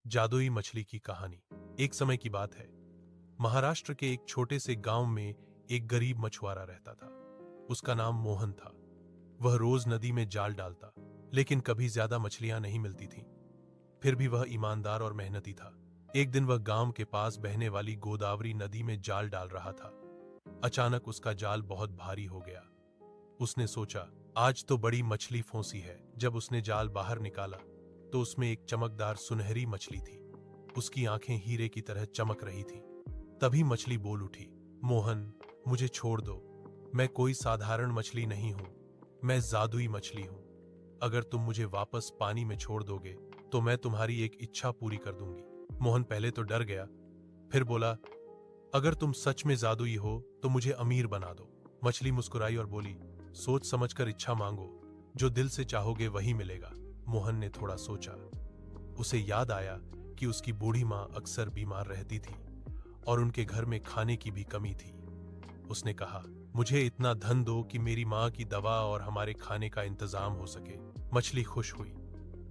जादुई मछली की कहानी। एक समय की बात है, महाराष्ट्र के एक छोटे से गांव में एक गरीब मछुआरा रहता था। उसका नाम मोहन था। वह रोज नदी में जाल डालता, लेकिन कभी ज्यादा मछलियां नहीं मिलती थीं। फिर भी वह ईमानदार और मेहनती था। एक दिन वह गांव के पास बहने वाली गोदावरी नदी में जाल डाल रहा था। अचानक उसका जाल बहुत भारी हो गया। उसने सोचा, आज तो बड़ी मछली फंसी है। जब उसने जाल बाहर निकाला तो उसमें एक चमकदार सुनहरी मछली थी। उसकी आंखें हीरे की तरह चमक रही थीं। तभी मछली बोल उठी, मोहन, मुझे छोड़ दो। मैं कोई साधारण मछली नहीं हूं, मैं जादुई मछली हूं। अगर तुम मुझे वापस पानी में छोड़ दोगे तो मैं तुम्हारी एक इच्छा पूरी कर दूंगी। मोहन पहले तो डर गया, फिर बोला, अगर तुम सच में जादुई हो तो मुझे अमीर बना दो। मछली मुस्कुराई और बोली, सोच समझकर इच्छा मांगो, जो दिल से चाहोगे वही मिलेगा। मोहन ने थोड़ा सोचा। उसे याद आया कि उसकी बूढ़ी माँ अक्सर बीमार रहती थी और उनके घर में खाने की भी कमी थी। उसने कहा, मुझे इतना धन दो कि मेरी माँ की दवा और हमारे खाने का इंतजाम हो सके। मछली खुश हुई।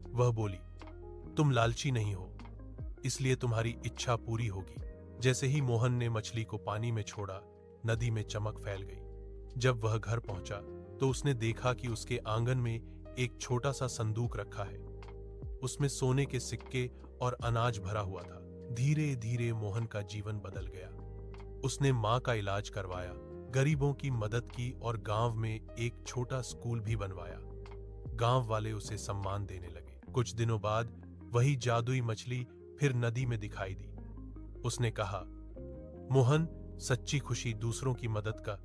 वह बोली, तुम लालची नहीं हो, इसलिए तुम्हारी इच्छा पूरी होगी। जैसे ही मोहन ने मछली को पानी में छोड़ा, नदी में चमक फैल गई। जब वह घर पहुंचा तो उसने देखा कि उसके आंगन में एक छोटा सा संदूक रखा है। उसमें सोने के सिक्के और अनाज भरा हुआ था। धीरे धीरे मोहन का जीवन बदल गया। उसने मां का इलाज करवाया, गरीबों की मदद की और गांव में एक छोटा स्कूल भी बनवाया। गांव वाले उसे सम्मान देने लगे। कुछ दिनों बाद वही जादुई मछली फिर नदी में दिखाई दी। उसने कहा, मोहन, सच्ची खुशी दूसरों की मदद का